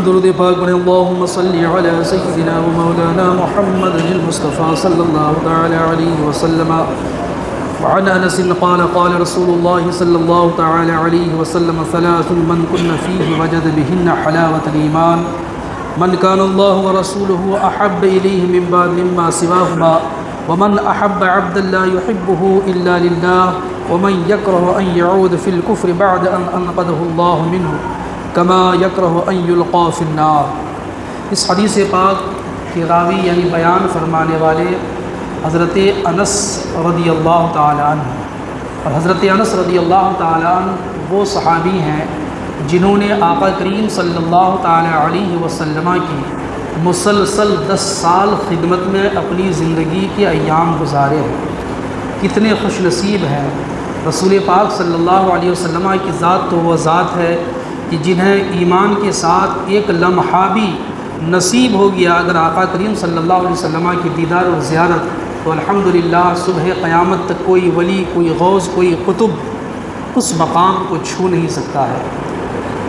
درود پاک پڑھیں اللہم صلی علی سیدنا و مولانا محمد المصطفیٰ صلی اللہ تعالی علیہ وسلم وعن انس قال قال رسول اللہ صلی اللہ تعالی علیہ وسلم ثلاث من کن فیہ وجد بہن حلاوة الایمان من کان اللہ ورسولہ احب الیہ مما سواہما ومن احب عبدا لا يحبه الا للہ ومن یکرہ ان یعود فی الکفر بعد ان انقذہ اللہ منہ کما یکرہ ان یلقا فی النار۔ اس حدیث پاک کے راوی یعنی بیان فرمانے والے حضرت انس رضی اللہ تعالیٰ عنہ، اور حضرت انس رضی اللہ تعالیٰ عنہ وہ صحابی ہیں جنہوں نے آقا کریم صلی اللہ تعالیٰ علیہ وسلم کی مسلسل 10 سال خدمت میں اپنی زندگی کے ایام گزارے ہیں۔ کتنے خوش نصیب ہیں۔ رسول پاک صلی اللہ علیہ وسلم کی ذات تو وہ ذات ہے کہ جنہیں ایمان کے ساتھ ایک لمحہ بھی نصیب ہو گیا اگر آقا کریم صلی اللہ علیہ وسلم کی دیدار اور زیارت، تو الحمدللہ صبح قیامت تک کوئی ولی، کوئی غوث، کوئی قطب اس مقام کو چھو نہیں سکتا ہے۔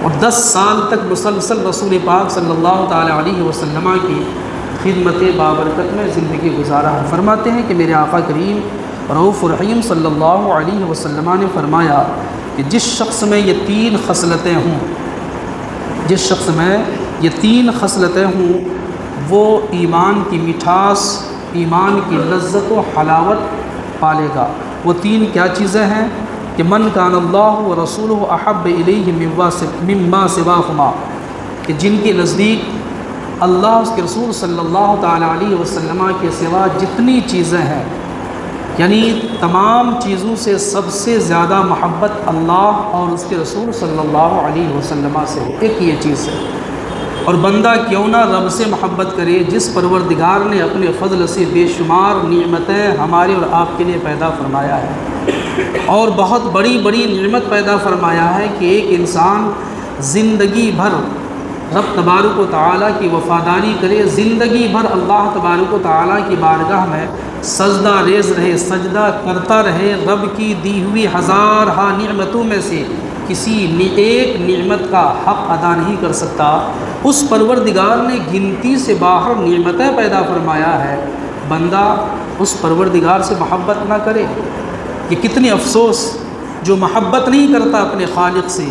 اور 10 سال تک مسلسل رسول پاک صلی اللہ تعالی علیہ وسلم کی خدمت بابرکت میں زندگی گزارا ہے۔ فرماتے ہیں کہ میرے آقا کریم رؤوف الرحیم صلی اللہ علیہ وسلم نے فرمایا کہ جس شخص میں یہ 3 خصلتیں ہوں، جس شخص میں یہ 3 خصلتیں ہوں، وہ ایمان کی مٹھاس، ایمان کی لذت و حلاوت پالے گا۔ وہ 3 کیا چیزیں ہیں کہ من کان اللہ و رسولہ احب الیہ مما سواہما، کہ جن کے نزدیک اللہ اس کے رسول صلی اللہ تعالیٰ علیہ وسلم کے سوا جتنی چیزیں ہیں، یعنی تمام چیزوں سے سب سے زیادہ محبت اللہ اور اس کے رسول صلی اللہ علیہ وسلم سے ہے۔ ایک یہ چیز ہے، اور بندہ کیوں نہ رب سے محبت کرے جس پروردگار نے اپنے فضل سے بے شمار نعمتیں ہمارے اور آپ کے لیے پیدا فرمایا ہے، اور بہت بڑی بڑی نعمت پیدا فرمایا ہے کہ ایک انسان زندگی بھر رب تبارک و تعالیٰ کی وفاداری کرے، زندگی بھر اللہ تبارک و تعالیٰ کی بارگاہ میں سجدہ ریز رہے، سجدہ کرتا رہے، رب کی دی ہوئی ہزارہا نعمتوں میں سے کسی ایک نعمت کا حق ادا نہیں کر سکتا۔ اس پروردگار نے گنتی سے باہر نعمتیں پیدا فرمایا ہے، بندہ اس پروردگار سے محبت نہ کرے۔ یہ کتنی افسوس جو محبت نہیں کرتا اپنے خالق سے،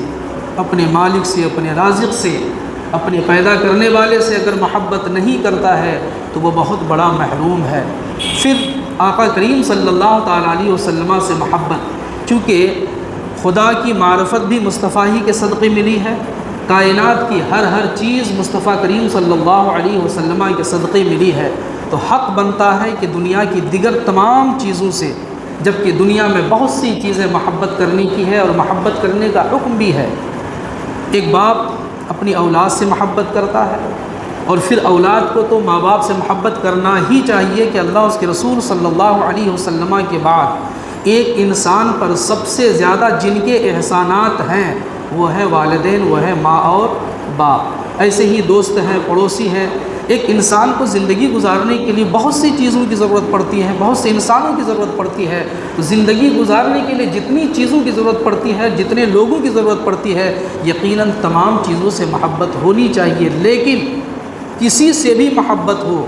اپنے مالک سے، اپنے رازق سے، اپنے پیدا کرنے والے سے اگر محبت نہیں کرتا ہے تو وہ بہت بڑا محروم ہے۔ پھر آقا کریم صلی اللہ تعالیٰ علیہ وسلم سے محبت، چونکہ خدا کی معرفت بھی مصطفیٰ ہی کے صدقے ملی ہے، کائنات کی ہر چیز مصطفیٰ کریم صلی اللہ علیہ وسلم کے صدقے ملی ہے، تو حق بنتا ہے کہ دنیا کی دیگر تمام چیزوں سے، جبکہ دنیا میں بہت سی چیزیں محبت کرنے کی ہے اور محبت کرنے کا حکم بھی ہے۔ ایک باپ اپنی اولاد سے محبت کرتا ہے، اور پھر اولاد کو تو ماں باپ سے محبت کرنا ہی چاہیے کہ اللہ اس کے رسول صلی اللہ علیہ وسلم کے بعد ایک انسان پر سب سے زیادہ جن کے احسانات ہیں وہ ہے والدین، وہ ہے ماں اور باپ۔ ایسے ہی دوست ہیں، پڑوسی ہیں۔ ایک انسان کو زندگی گزارنے کے لیے بہت سی چیزوں کی ضرورت پڑتی ہے، بہت سے انسانوں کی ضرورت پڑتی ہے۔ زندگی گزارنے کے لیے جتنی چیزوں کی ضرورت پڑتی ہے، جتنے لوگوں کی ضرورت پڑتی ہے، یقیناً تمام چیزوں سے محبت ہونی چاہیے، لیکن کسی سے بھی محبت ہو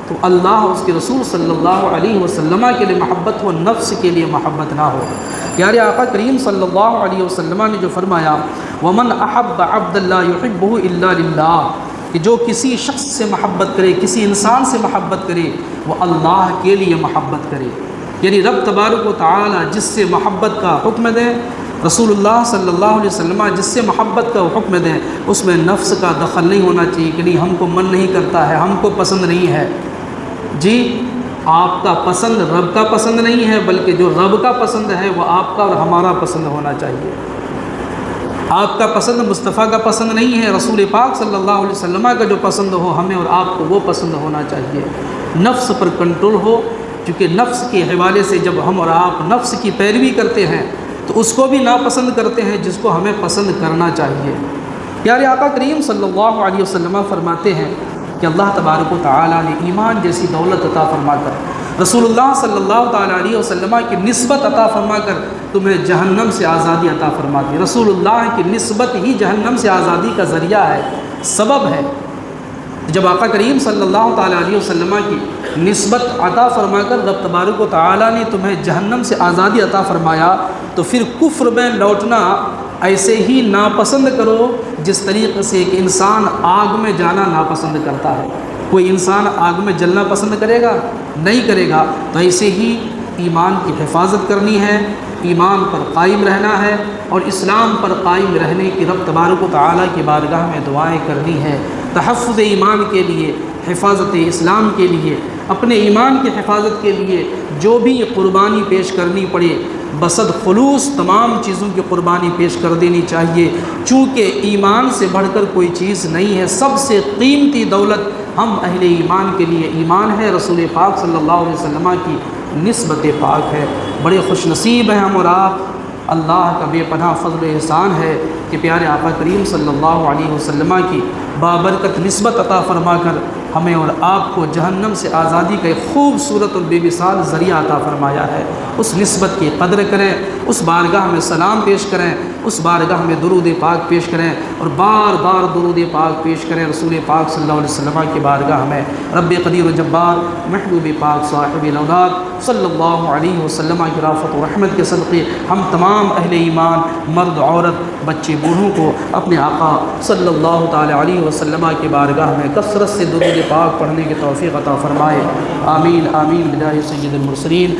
تو اللہ اس کے رسول صلی اللہ علیہ وسلم کے لیے محبت ہو، نفس کے لیے محبت نہ ہو۔ پیارے آقا کریم صلی اللہ علیہ وسلم نے جو فرمایا وَمَنْ أَحَبَّ عَبْدًا لَا يُحِبُّهُ إِلَّا لِلَّهِ، کہ جو کسی شخص سے محبت کرے، کسی انسان سے محبت کرے، وہ اللہ کے لیے محبت کرے، یعنی رب تبارک و تعالی جس سے محبت کا حکم دے، رسول اللہ صلی اللہ علیہ وسلم جس سے محبت کا حکم دیں، اس میں نفس کا دخل نہیں ہونا چاہیے کہ نہیں ہم کو من نہیں کرتا ہے، ہم کو پسند نہیں ہے۔ جی، آپ کا پسند رب کا پسند نہیں ہے، بلکہ جو رب کا پسند ہے وہ آپ کا اور ہمارا پسند ہونا چاہیے۔ آپ کا پسند مصطفیٰ کا پسند نہیں ہے، رسول پاک صلی اللہ علیہ وسلم کا جو پسند ہو ہمیں اور آپ کو وہ پسند ہونا چاہیے۔ نفس پر کنٹرول ہو، چونکہ نفس کے حوالے سے جب ہم اور آپ نفس کی پیروی کرتے ہیں تو اس کو بھی ناپسند کرتے ہیں جس کو ہمیں پسند کرنا چاہیے۔ پیارے آقا کریم صلی اللہ علیہ وسلم فرماتے ہیں کہ اللہ تبارک و تعالیٰ نے ایمان جیسی دولت عطا فرما کر، رسول اللہ صلی اللہ تعالیٰ علیہ وسلم کی نسبت عطا فرما کر تمہیں جہنم سے آزادی عطا فرما دی۔ رسول اللہ کی نسبت ہی جہنم سے آزادی کا ذریعہ ہے۔ سبب ہے۔ جب آقا کریم صلی اللہ تعالیٰ علیہ وسلم کی نسبت عطا فرما کر رب تبارک و تعالیٰ نے تمہیں جہنم سے آزادی عطا فرمایا، تو پھر کفر میں لوٹنا ایسے ہی ناپسند کرو جس طریقے سے ایک انسان آگ میں جانا ناپسند کرتا ہے۔ کوئی انسان آگ میں جلنا پسند کرے گا؟ نہیں کرے گا۔ تو ایسے ہی ایمان کی حفاظت کرنی ہے، ایمان پر قائم رہنا ہے، اور اسلام پر قائم رہنے کی رب تبارک و تعالیٰ کی بارگاہ میں دعائیں کرنی ہے۔ تحفظ ایمان کے لیے، حفاظت اسلام کے لیے، اپنے ایمان کی حفاظت کے لیے جو بھی قربانی پیش کرنی پڑے، بصد خلوص تمام چیزوں کی قربانی پیش کر دینی چاہیے، چونکہ ایمان سے بڑھ کر کوئی چیز نہیں ہے۔ سب سے قیمتی دولت ہم اہل ایمان کے لیے ایمان ہے، رسول پاک صلی اللہ علیہ وسلم کی نسبت پاک ہے۔ بڑے خوش نصیب ہیں ہم اور آپ، اللہ کا بے پناہ فضل و احسان ہے کہ پیارے آقا کریم صلی اللہ علیہ وسلم کی بابرکت نسبت عطا فرما کر ہمیں اور آپ کو جہنم سے آزادی کا ایک خوبصورت اور بے مثال ذریعہ عطا فرمایا ہے۔ اس نسبت کی قدر کریں، اس بارگاہ میں سلام پیش کریں، اس بارگاہ میں درود پاک پیش کریں، اور بار بار درود پاک پیش کریں رسول پاک صلی اللہ علیہ وسلم کی بارگاہ میں۔ رب قدیر و جبار محبوب پاک صاحب الاولاد صلی اللہ علیہ وسلم کی رافت و رحمت کے صدقے ہم تمام اہل ایمان، مرد عورت، بچے بوڑھوں کو اپنے آقا صلی اللہ تعالی علیہ وسلم کی بارگاہ میں کثرت سے درود پاک پڑھنے کی توفیق عطا فرمائے۔ آمین آمین بجاہ سید المرسلین۔